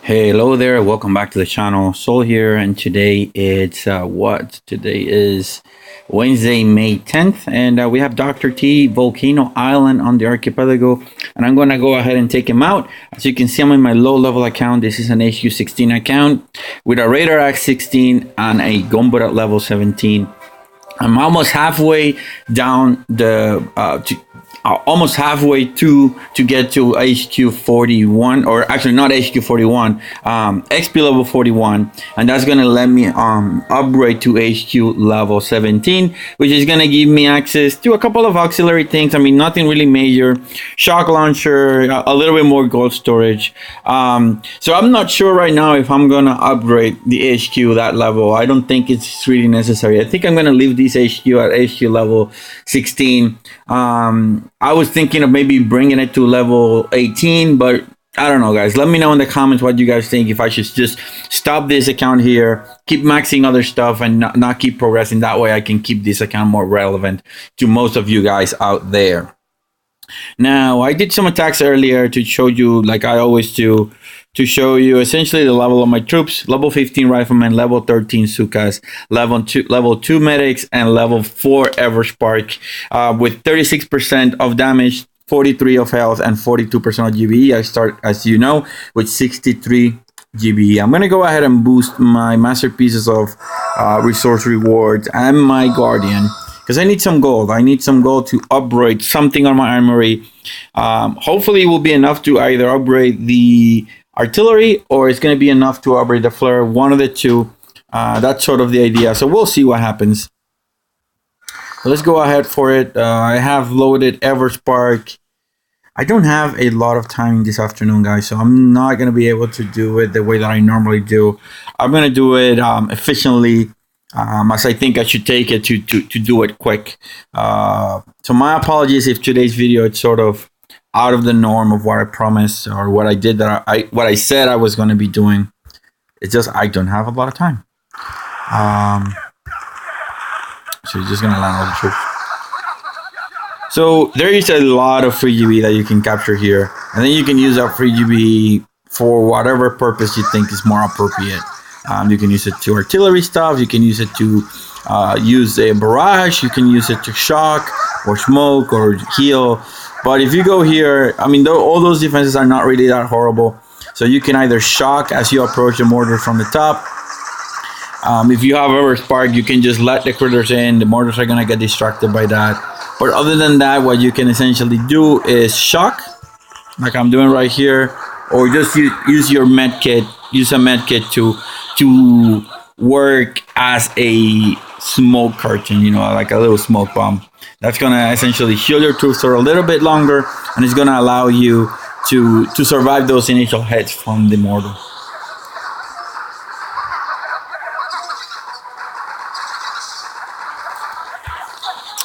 Hello there, welcome back to the channel. Sol here, and today it's Today is Wednesday, May 10th, and we have Dr. T Volcano Island on the archipelago, and I'm going to go ahead and take him out. As you can see, I'm in my low-level account. This is an HQ16 account with a radar at 16 and a gunboat at level 17. I'm almost halfway down almost halfway to get to HQ41, or actually not HQ41, XP level 41, and that's gonna let me upgrade to HQ level 17, which is gonna give me access to a couple of auxiliary things. I mean, nothing really major. Shock launcher, a little bit more gold storage. So I'm not sure right now if I'm gonna upgrade the HQ that level. I don't think it's really necessary. I think I'm gonna leave this HQ at HQ level 16. I was thinking of maybe bringing it to level 18, but I don't know, guys. Let me know in the comments what you guys think. If I should just stop this account here, keep maxing other stuff, and not keep progressing. That way I can keep this account more relevant to most of you guys out there. Now, I did some attacks earlier to show you, like I always do, to show you essentially the level of my troops. Level 15 riflemen, level 13 Zookas, level 2 medics, and level 4 Everspark, with 36% of damage, 43 of health, and 42% of GBE. I start, as you know, with 63 GBE. I'm going to go ahead and boost my masterpieces of resource rewards and my guardian, because I need some gold. I need some gold to upgrade something on my armory. Hopefully it will be enough to either upgrade the artillery, or it's going to be enough to upgrade the flare. One of the two. That's sort of the idea. So we'll see what happens. So let's go ahead for it. I have loaded Everspark. I don't have a lot of time this afternoon, guys, so I'm not going to be able to do it the way that I normally do. I'm going to do it efficiently, as I think I should take it to do it quick. So my apologies if today's video is sort of out of the norm of what I promised or what I did, what I said I was going to be doing. It's just I don't have a lot of time. So you're just going to land all the troops. So there is a lot of free GB that you can capture here, and then you can use that free GB for whatever purpose you think is more appropriate. You can use it to artillery stuff. You can use it to use a barrage. You can use it to shock or smoke or heal. But if you go here, I mean, all those defenses are not really that horrible. So you can either shock as you approach the mortar from the top. If you have Everspark, you can just let the critters in. The mortars are going to get distracted by that. But other than that, what you can essentially do is shock, like I'm doing right here, or just use your med kit. Use a med kit to work as a smoke curtain, you know, like a little smoke bomb. That's gonna essentially shield your troops for a little bit longer, and it's gonna allow you to survive those initial hits from the mortar.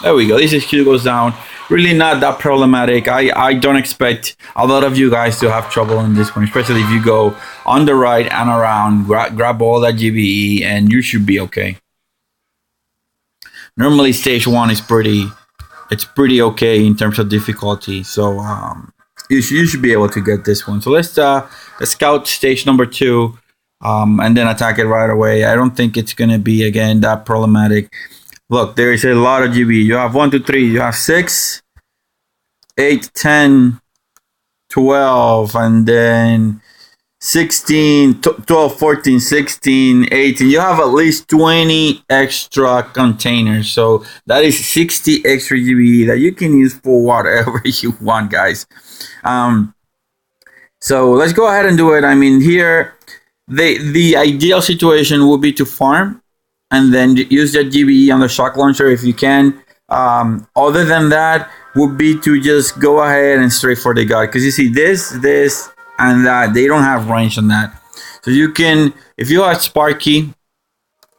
There we go. This HQ goes down. Really not that problematic. I don't expect a lot of you guys to have trouble on this one, especially if you go on the right and around, grab all that GBE, and you should be okay. Normally stage 1 is pretty okay in terms of difficulty, so you should be able to get this one. So let's scout stage number 2, and then attack it right away. I don't think it's gonna be, again, that problematic. Look, there is a lot of GB. You have 1, 2, 3. You have 6, 8, 10, 12, and then 16, 12, 14, 16, 18. You have at least 20 extra containers. So that is 60 extra GB that you can use for whatever you want, guys. So let's go ahead and do it. I mean, here, the ideal situation would be to farm and then use that GBE on the shock launcher if you can. Other than that, would be to just go ahead and straight for the guard. Because you see this, and that, they don't have range on that. So you can, if you have Sparky,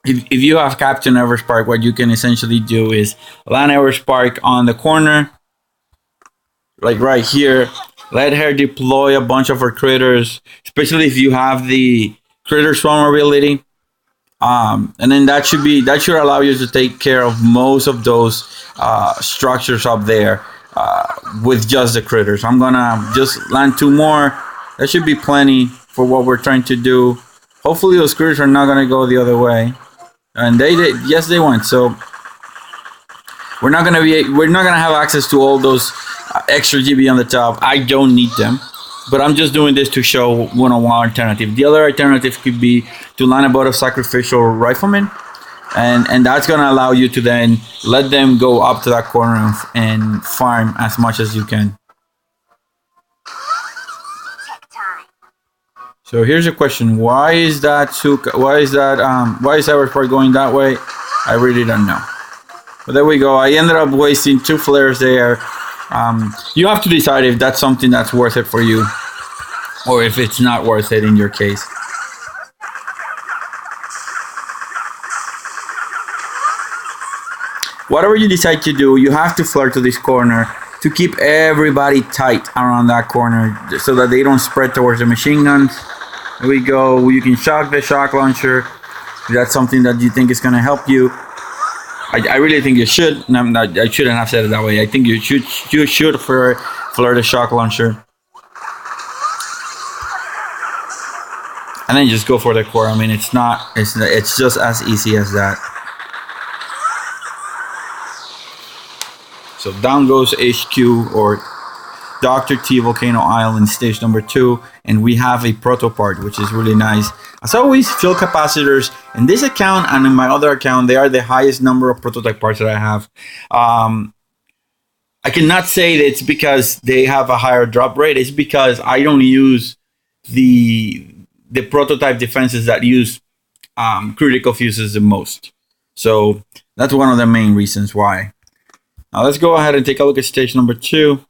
if you have Captain Everspark, what you can essentially do is land Everspark on the corner, like right here. Let her deploy a bunch of her critters, especially if you have the critter swarm ability. And then that should allow you to take care of most of those structures up there with just the critters. I'm gonna just land 2 more. That should be plenty. for what we're trying to do. Hopefully those critters are not going to go the other way. And they did. Yes, they went. So we're not going to have access to all those extra GB on the top. I don't need them. But I'm just doing this to show one-on-one alternative. The other alternative could be to line a boat of sacrificial riflemen. And that's going to allow you to then let them go up to that corner and farm as much as you can. So here's a question: why is that Zooka? Why is Everspark going that way? I really don't know. But there we go. I ended up wasting 2 flares there. You have to decide if that's something that's worth it for you, or if it's not worth it in your case. Whatever you decide to do, you have to flare to this corner to keep everybody tight around that corner so that they don't spread towards the machine guns. There we go. You can shock the shock launcher. If that's something that you think is going to help you. I really think you should. I shouldn't have said it that way. I think you should flare the shock launcher. And then just go for the core. I mean, it's just as easy as that. So down goes HQ, or Dr. T Volcano Island, stage number 2, and we have a proto part, which is really nice. As always, fuel capacitors in this account and in my other account, they are the highest number of prototype parts that I have. I cannot say that it's because they have a higher drop rate. It's because I don't use the prototype defenses that use critical fuses the most. So that's one of the main reasons why. Now let's go ahead and take a look at stage number 2.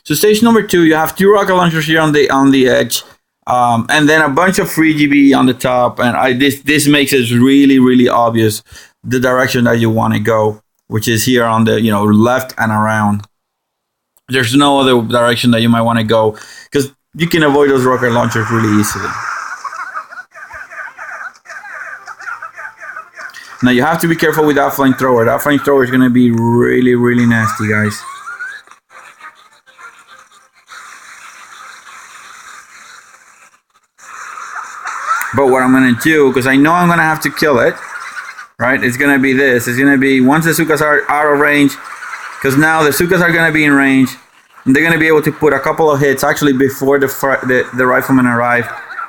So stage number 2, you have 2 rocket launchers here on the edge, and then a bunch of free GB on the top. And this makes it really obvious the direction that you want to go, which is here on the left and around. There's no other direction that you might want to go because you can avoid those rocket launchers really easily. Now you have to be careful with that flamethrower. That flamethrower is going to be really nasty, guys. But what I'm going to do, because I know I'm going to have to kill it, right? It's going to be this. It's going to be once the Zookas are out of range, because now the Zookas are going to be in range, and they're going to be able to put a couple of hits actually before the riflemen arrive,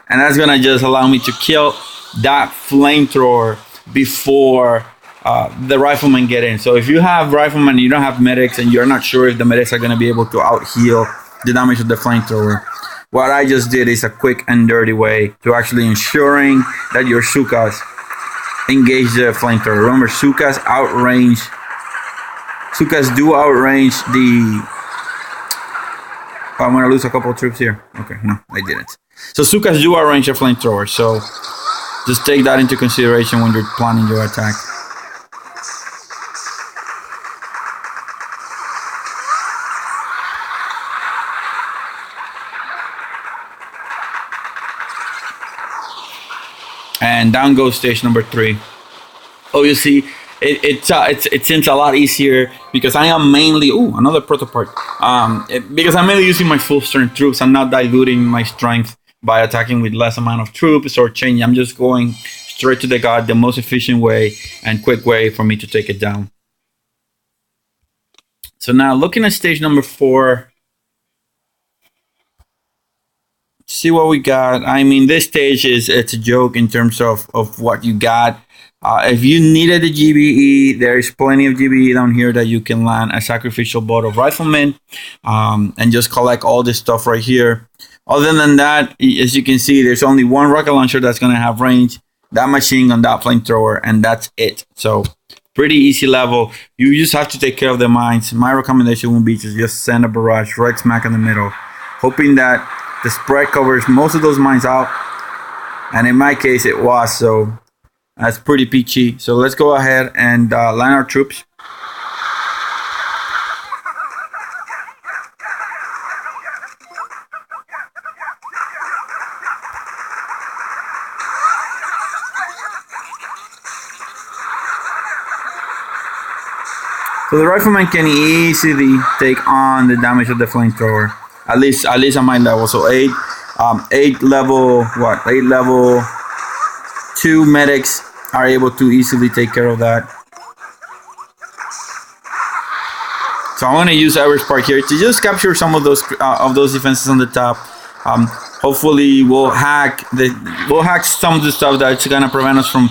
and that's going to just allow me to kill that flamethrower before the riflemen get in. So if you have riflemen, you don't have medics, and you're not sure if the medics are going to be able to out-heal the damage of the flamethrower, what I just did is a quick and dirty way to actually ensuring that your Zookas engage the flamethrower. Remember, Zookas do outrange the... Oh, I'm going to lose a couple of troops here. Okay, no, I didn't. So Zookas do outrange the flamethrower, so just take that into consideration when you're planning your attack. And down goes stage number 3. Oh, you see, it seems a lot easier because I am mainly another proto part. Because I'm mainly using my full strength troops. I'm not diluting my strength by attacking with less amount of troops or changing. I'm just going straight to the god, the most efficient way and quick way for me to take it down. So now looking at stage number 4. See what we got. I mean, this stage it's a joke in terms of what you got. If you needed the GBE, there is plenty of GBE down here that you can land a sacrificial boat of riflemen and just collect all this stuff right here. Other than that, as you can see, there's only one rocket launcher that's going to have range, that machine gun, that flamethrower, and that's it. So pretty easy level. You just have to take care of the mines. My recommendation would be to just send a barrage right smack in the middle, hoping that the spread covers most of those mines out, and in my case it was, so that's pretty peachy. So let's go ahead and line our troops. So So the rifleman can easily take on the damage of the flamethrower. At least at my level. So 8 level 2 medics are able to easily take care of that. So I'm going to use Everspark here to just capture some of those defenses on the top. Hopefully we'll hack some of the stuff that's going to prevent us from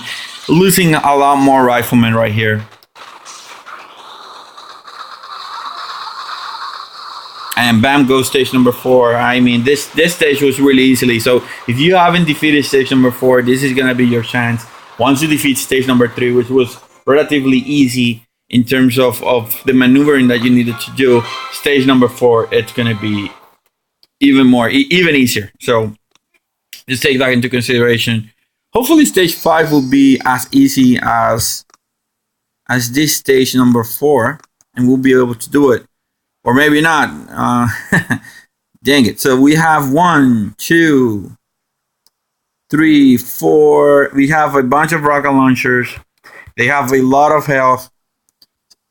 losing a lot more riflemen right here. And bam goes stage number 4. I mean, this stage was really easily. So if you haven't defeated stage number 4, this is going to be your chance. Once you defeat stage number 3, which was relatively easy in terms of the maneuvering that you needed to do, stage number 4, it's going to be even easier. So just take that into consideration. Hopefully stage 5 will be as easy as this stage number 4, and we'll be able to do it. Or maybe not. Dang it. So we have 1, 2, 3, 4. We have a bunch of rocket launchers. They have a lot of health.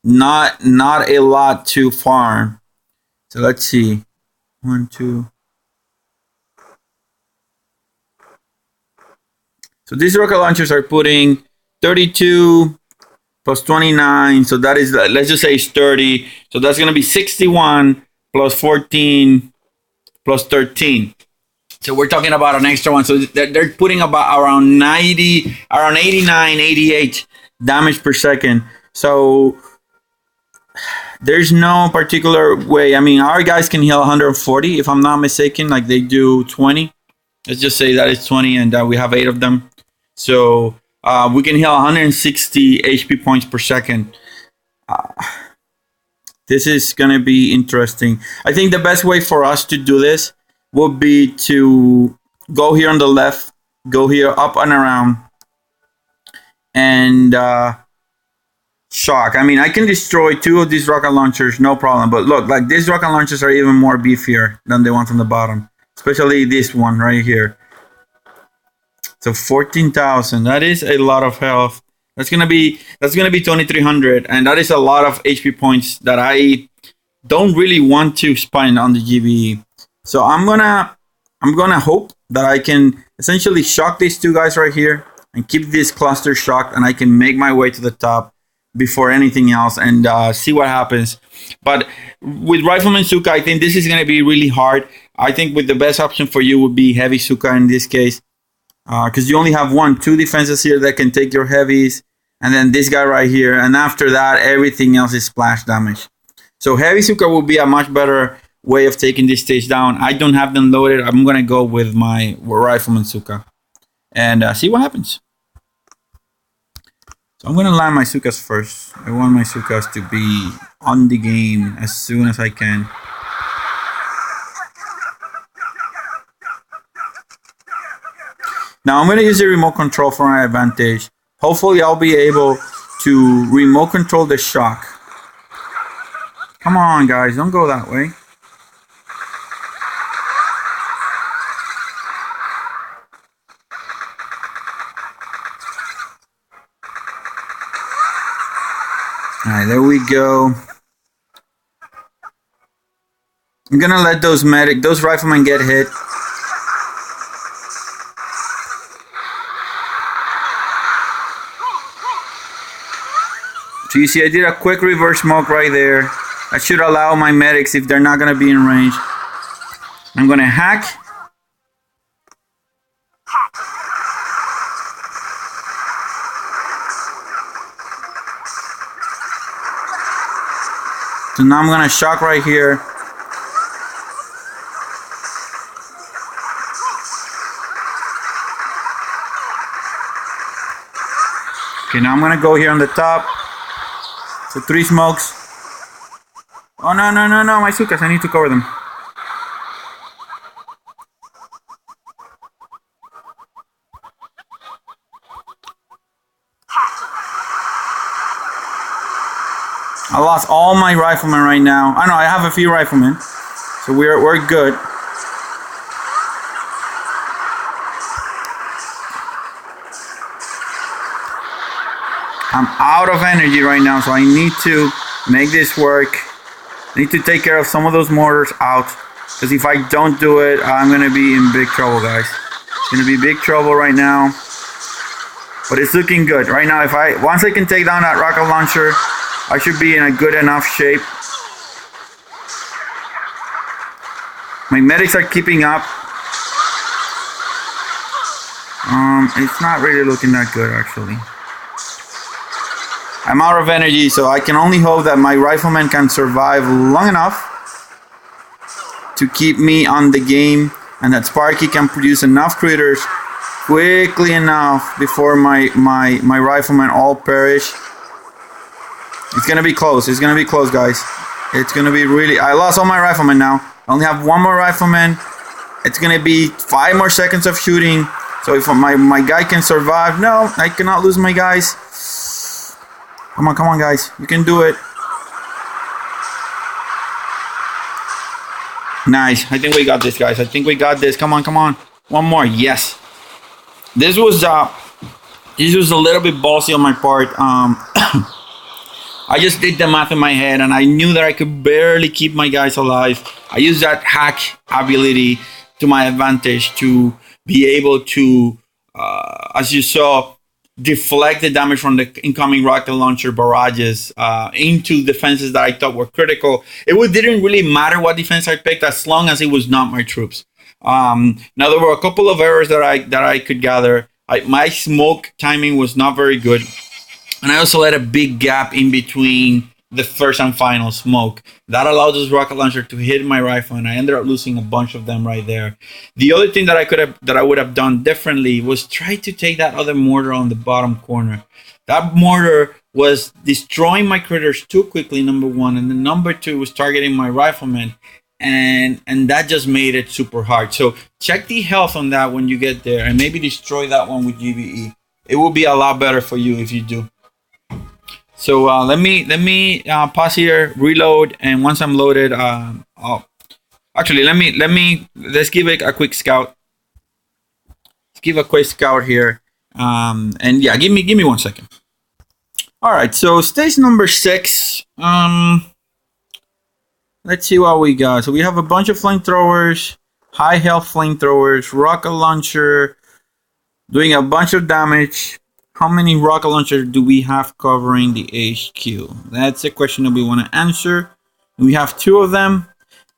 Not a lot to farm. So let's see. 1, 2. So these rocket launchers are putting 32 plus 29. So that is, let's just say it's 30. So that's going to be 61 plus 14 plus 13. So we're talking about an extra one. So they're putting about around 90, around 89, 88 damage per second. So there's no particular way. I mean, our guys can heal 140, if I'm not mistaken, like they do 20. Let's just say that it's 20 and we have 8 of them. So we can heal 160 HP points per second. This is going to be interesting. I think the best way for us to do this would be to go here on the left, go here up and around, and shock. I mean, I can destroy 2 of these rocket launchers, no problem. But look, like these rocket launchers are even more beefier than the ones on the bottom, especially this one right here. So 14,000. That is a lot of health. That's gonna be 2,300, and that is a lot of HP points that I don't really want to spend on the GBE. So I'm gonna hope that I can essentially shock these 2 guys right here and keep this cluster shocked, and I can make my way to the top before anything else and see what happens. But with Rifleman Zooka, I think this is going to be really hard. I think with the best option for you would be Heavy Zooka in this case, because you only have 2 defenses here that can take your heavies, and then this guy right here, and after that everything else is splash damage. So Heavy Zooka will be a much better way of taking this stage down. I don't have them loaded. I'm going to go with my Rifleman Zooka and see what happens. So I'm going to land my Zookas first. I want my Zookas to be on the game as soon as I can. Now I'm going to use the remote control for my advantage. Hopefully I'll be able to remote control the shock. Come on guys, don't go that way. Alright, there we go. I'm gonna let those riflemen get hit. So you see I did a quick reverse smoke right there. I should allow my medics, if they're not gonna be in range. I'm gonna hack. So now I'm gonna shock right here. Okay, now I'm gonna go here on the top. So 3 smokes. Oh no, my Zookas, I need to cover them. I lost all my riflemen right now. I know I have a few riflemen, so we're good. I'm out of energy right now, so I need to make this work. I need to take care of some of those mortars out, because if I don't do it, I'm gonna be in big trouble, guys. It's gonna be big trouble right now. But it's looking good right now. Once I can take down that rocket launcher, I should be in a good enough shape. My medics are keeping up. It's not really looking that good, actually. I'm out of energy, so I can only hope that my riflemen can survive long enough to keep me on the game, and that Sparky can produce enough critters quickly enough before my riflemen all perish. It's gonna be close. It's gonna be close, guys. It's gonna be really... I lost all my riflemen now. I only have one more rifleman. It's gonna be 5 more seconds of shooting. So if my guy can survive... No, I cannot lose my guys. Come on, guys. You can do it. Nice. I think we got this, guys. I think we got this. Come on. One more. Yes. This was a little bit ballsy on my part. I just did the math in my head, and I knew that I could barely keep my guys alive. I used that hack ability to my advantage to be able to, as you saw, deflect the damage from the incoming rocket launcher barrages into defenses that I thought were critical. Didn't really matter what defense I picked as long as it was not my troops. Now there were a couple of errors that I could gather. My smoke timing was not very good, and I also let a big gap in between the first and final smoke. That allowed this rocket launcher to hit my rifle, and I ended up losing a bunch of them right there. The other thing that I would have done differently was try to take that other mortar on the bottom corner. That mortar was destroying my critters too quickly, number one, and then number two was targeting my riflemen, and that just made it super hard. So check the health on that when you get there, and maybe destroy that one with GBE. It will be a lot better for you if you do. So let me pause here, reload, and once I'm loaded, let's give it a quick scout. Let's give a quick scout here, and yeah, give me 1 second. All right, so stage number 6. Let's see what we got. So we have a bunch of flamethrowers, high health flamethrowers, rocket launcher, doing a bunch of damage. How many rocket launchers do we have covering the HQ? That's a question that we want to answer. We have 2 of them.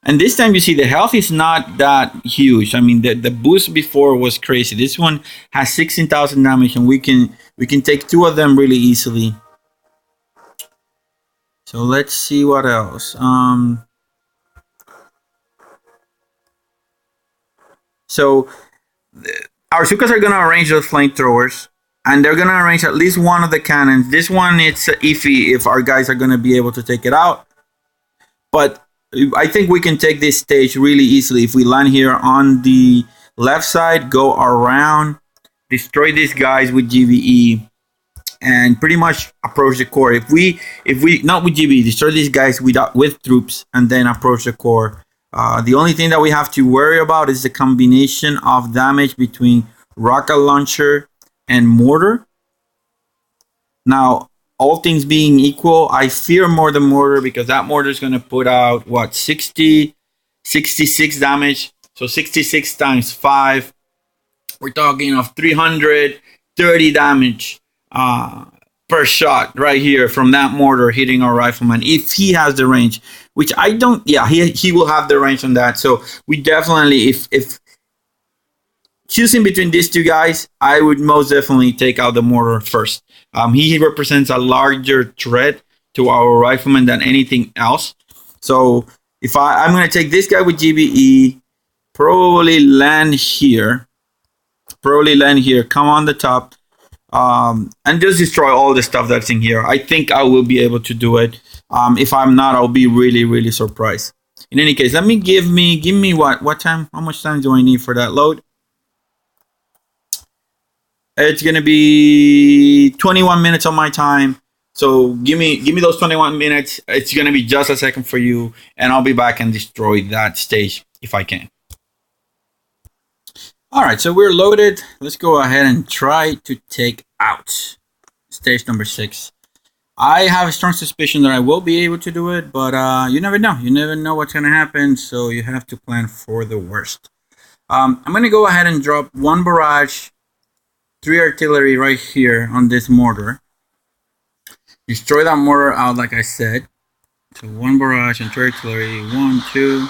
And this time you see the health is not that huge. I mean, the boost before was crazy. This one has 16,000 damage, and we can take 2 of them really easily. So let's see what else. So our Zookas are going to arrange those flamethrowers, and they're going to arrange at least one of the cannons. This one, it's iffy if our guys are going to be able to take it out. But I think we can take this stage really easily. If we land here on the left side, go around, destroy these guys with GVE, and pretty much approach the core. If we not with GVE, destroy these guys with troops, and then approach the core. The only thing that we have to worry about is the combination of damage between rocket launcher and mortar. Now, all things being equal, I fear more the mortar, because that mortar is going to put out, what, 66 damage. So 66 times 5. We're talking of 330 damage per shot right here from that mortar hitting our rifleman, if he has the range, which I don't. Yeah, he will have the range on that. So we definitely, if choosing between these 2 guys, I would most definitely take out the mortar first. He represents a larger threat to our rifleman than anything else. So if I'm going to take this guy with GBE, probably land here, come on the top, and just destroy all the stuff that's in here. I think I will be able to do it. If I'm not, I'll be really, really surprised. In any case, give me what time? How much time do I need for that load? It's gonna be 21 minutes on my time. So give me those 21 minutes. It's gonna be just a second for you, and I'll be back and destroy that stage if I can. All right, so we're loaded. Let's go ahead and try to take out stage number 6. I have a strong suspicion that I will be able to do it, but you never know. You never know what's gonna happen, so you have to plan for the worst. I'm gonna go ahead and drop 1 barrage, 3 artillery right here on this mortar. Destroy that mortar out, like I said. So 1 barrage and 3 artillery. 1, 2.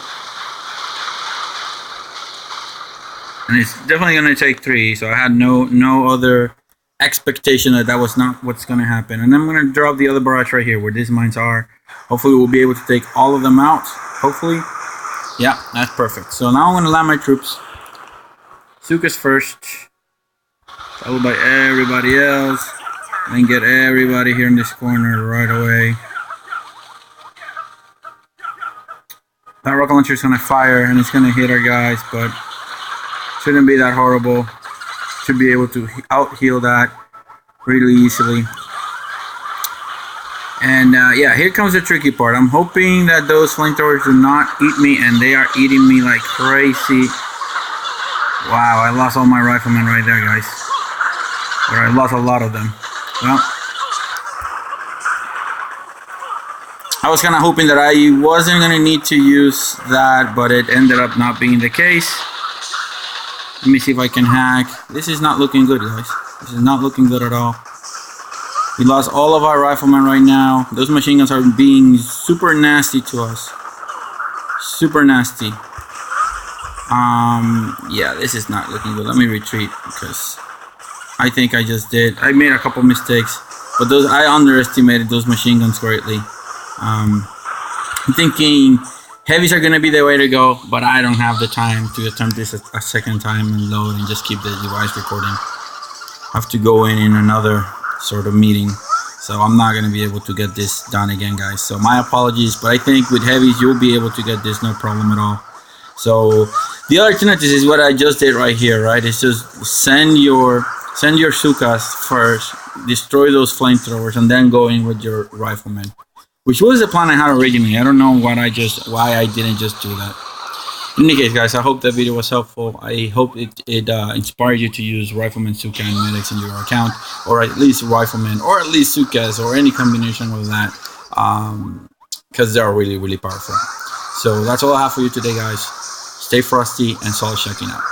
And it's definitely gonna take 3. So I had no other expectation that was not what's gonna happen. And I'm gonna drop the other barrage right here where these mines are. Hopefully we'll be able to take all of them out. Hopefully. Yeah, that's perfect. So now I'm gonna land my troops. Zookas first, followed by everybody else. And get everybody here in this corner right away. That rocket launcher is gonna fire and it's gonna hit our guys, but shouldn't be that horrible. Should be able to out-heal that really easily. And yeah, here comes the tricky part. I'm hoping that those flamethrowers do not eat me, and they are eating me like crazy. Wow, I lost all my riflemen right there, guys. Or I lost a lot of them. Well, I was kind of hoping that I wasn't going to need to use that, but it ended up not being the case. Let me see if I can hack. This is not looking good, guys. This is not looking good at all. We lost all of our riflemen right now. Those machine guns are being super nasty to us. Super nasty. Yeah, this is not looking good. Let me retreat because I think I just did. I made a couple mistakes, but I underestimated those machine guns greatly. I'm thinking heavies are gonna be the way to go, but I don't have the time to attempt this a second time and load and just keep the device recording. I have to go in another sort of meeting, so I'm not gonna be able to get this done again, guys. So my apologies, but I think with heavies you'll be able to get this no problem at all. So the other alternative is what I just did right here, right? It's just send your Zookas first, destroy those flamethrowers, and then go in with your riflemen, which was the plan I had originally. I don't know why I didn't just do that. In any case, guys, I hope that video was helpful. I hope it inspired you to use riflemen, Zooka, and medics in your account, or at least riflemen, or at least Zookas, or any combination of that, because they are really, really powerful. So that's all I have for you today, guys. Stay frosty and solid checking out.